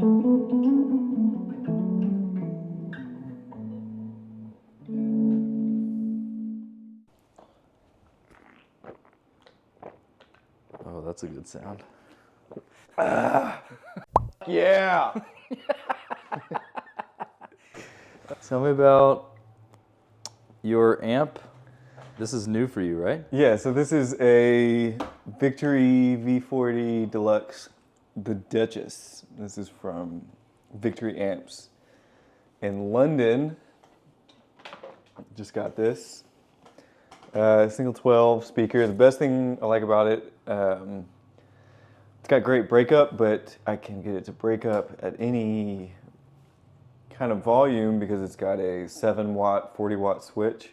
Oh, that's a good sound. Yeah! Tell me about your amp. This is new for you, right? Yeah, so this is a Victory V40 Deluxe, the Duchess. This is from Victory Amps in London. Just got this. Single 12 speaker. The best thing I like about it, it's got great breakup, but I can get it to break up at any kind of volume because it's got a 7-watt, 40-watt switch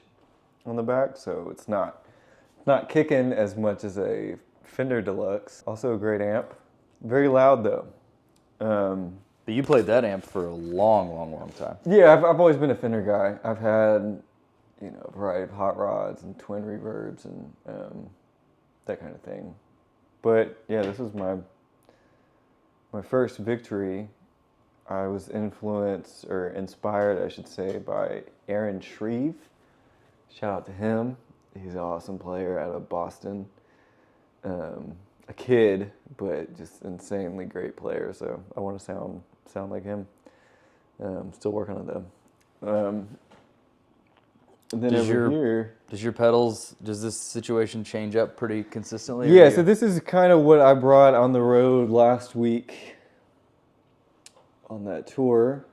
on the back, so it's not kicking as much as a Fender Deluxe. Also a great amp. Very loud though. But you played that amp for a long time. Yeah, I've always been a Fender guy. I've had, a variety of hot rods and twin reverbs and that kind of thing. But yeah, this was my first Victory. I was influenced, or inspired, I should say, by Aaron Shreve. Shout out to him. He's an awesome player out of Boston. A kid, but just insanely great player. So I want to sound like him. Still working on them. And then does your pedals, does this situation change up pretty consistently? Yeah, so this is kind of what I brought on the road last week on that tour,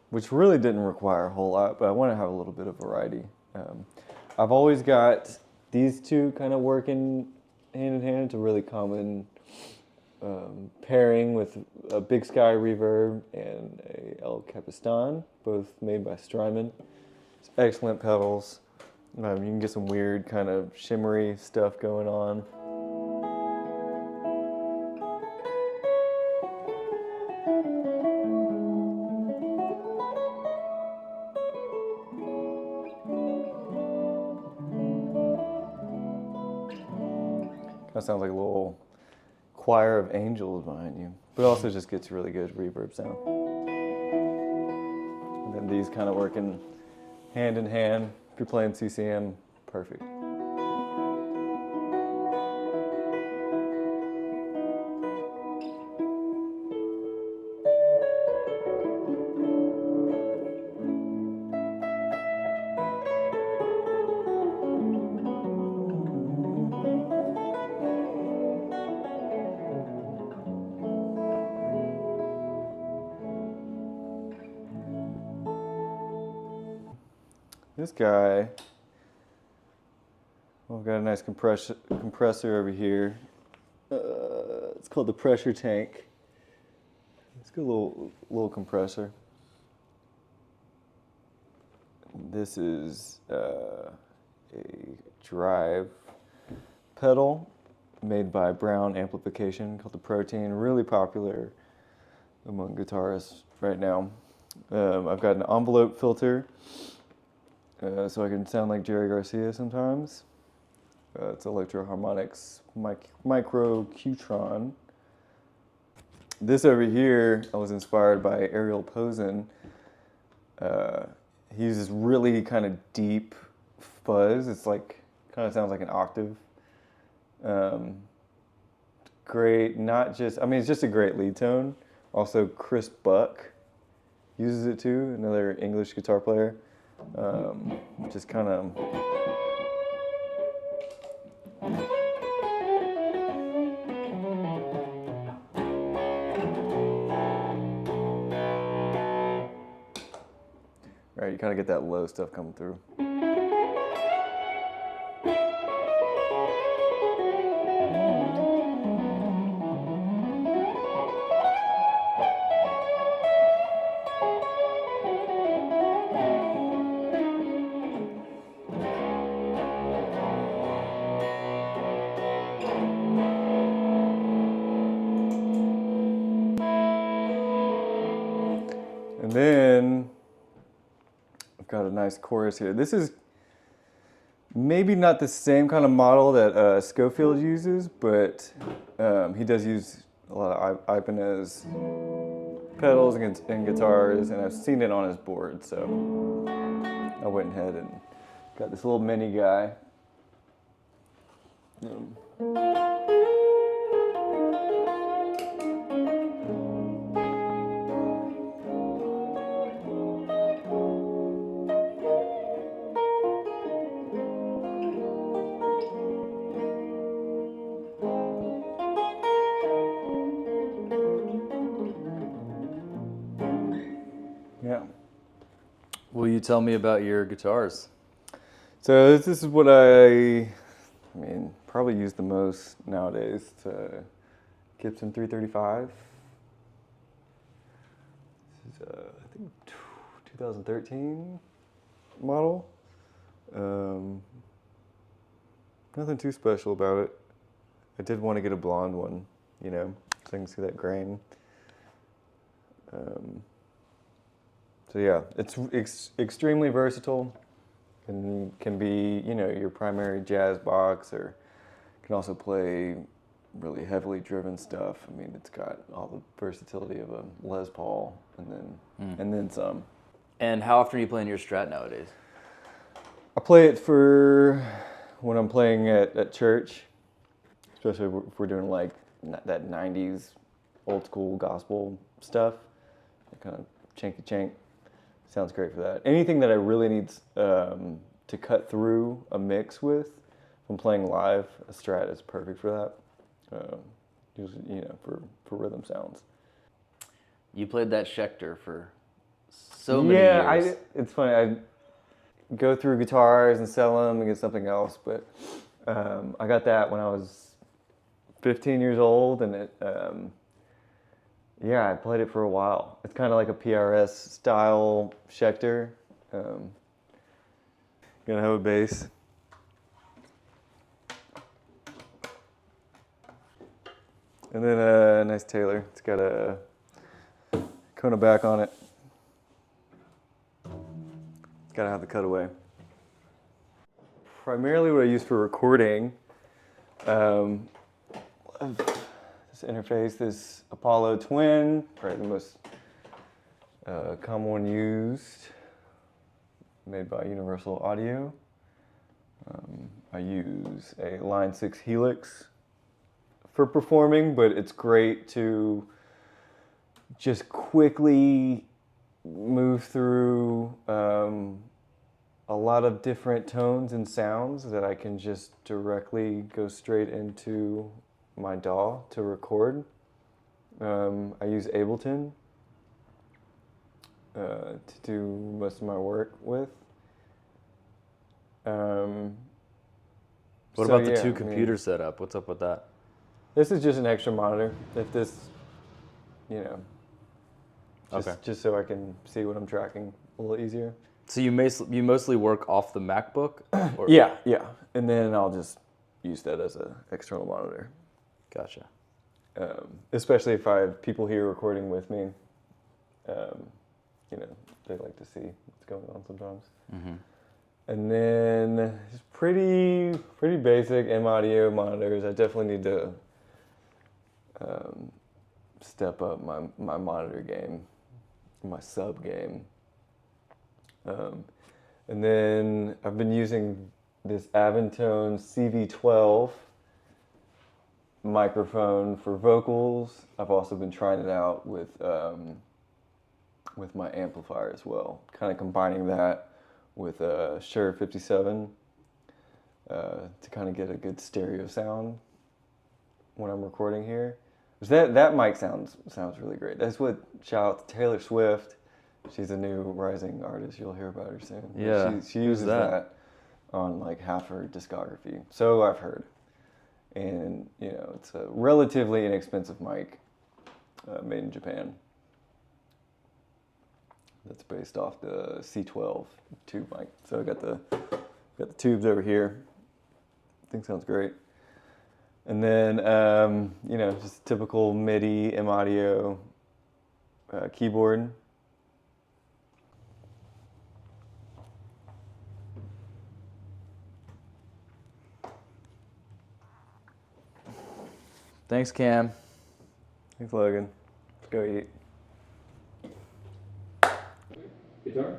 which really didn't require a whole lot, but I want to have a little bit of variety. I've always got these two kind of working hand in hand. It's a really common pairing with a Big Sky reverb and a Capistan, both made by Strymon. It's excellent pedals. You can get some weird kind of shimmery stuff going on. Kind of sounds like a little choir of angels behind you, but also just gets really good reverb sound. And then these kind of working hand in hand. If you're playing CCM, perfect. This guy, we've got a nice compressor over here. It's called the pressure tank. It's got a little compressor. This is a drive pedal made by Brown Amplification called the Protein. Really popular among guitarists right now. I've got an envelope filter. So I can sound like Jerry Garcia sometimes. It's Electro Harmonics Micro Qtron. This over here, I was inspired by Ariel Posen. He uses really kind of deep fuzz. It's like, kind of sounds like an octave. Great, it's just a great lead tone. Also, Chris Buck uses it too, another English guitar player. Just kind of right, you kind of get that low stuff coming through. And then I've got a nice chorus here. This is maybe not the same kind of model that Schofield uses, but he does use a lot of Ibanez pedals and guitars, and I've seen it on his board, so I went ahead and got this little mini guy. Yeah. Will you tell me about your guitars? So this is what I mean, probably use the most nowadays. It's a Gibson 335. This is I think 2013 model. Nothing too special about it. I did want to get a blonde one, you know, so I can see that grain. So yeah, it's extremely versatile. Can be, you know, your primary jazz box, or can also play really heavily driven stuff. I mean, it's got all the versatility of a Les Paul, and then some. And how often are you playing your Strat nowadays? I play it for when I'm playing at church, especially if we're doing like that 90s old school gospel stuff. Kind of chanky chank. Sounds great for that. Anything that I really need to cut through a mix with, if I'm playing live, a Strat is perfect for that. Usually, you know, for rhythm sounds. You played that Schecter for so many years. It's funny. I go through guitars and sell them and get something else, but I got that when I was 15 years old, and it. Yeah, I played it for a while. It's kind of like a PRS style Schecter. Gonna have a bass. And then a nice Taylor. It's got a Kona back on it. Gotta have the cutaway. Primarily what I use for recording, this interface, this Apollo Twin, probably the most common one used, made by Universal Audio. I use a Line 6 Helix for performing, but it's great to just quickly move through a lot of different tones and sounds that I can just directly go straight into my DAW to record. I use Ableton to do most of my work with. What about the two computer setup? What's up with that? This is just an extra monitor. If this, you know, just so I can see what I'm tracking a little easier. So you mostly work off the MacBook? Or? Yeah. And then I'll just use that as an external monitor. Gotcha. Especially if I have people here recording with me, you know, they like to see what's going on sometimes. Mm-hmm. And then just pretty basic M audio monitors. I definitely need to step up my monitor game, my sub game. And then I've been using this Aventone CV12 microphone for vocals. I've also been trying it out with my amplifier as well, kind of combining that with a Shure 57 to kind of get a good stereo sound when I'm recording here. That mic sounds really great. That's what, shout out to Taylor Swift. She's a new rising artist. You'll hear about her soon. Yeah, she uses that on like half her discography. So I've heard. And, you know, it's a relatively inexpensive mic made in Japan. That's based off the C12 tube mic. So I got the tubes over here. I think sounds great. And then, you know, just typical MIDI M audio keyboard. Thanks, Cam. Thanks, Logan. Let's go eat. Guitar?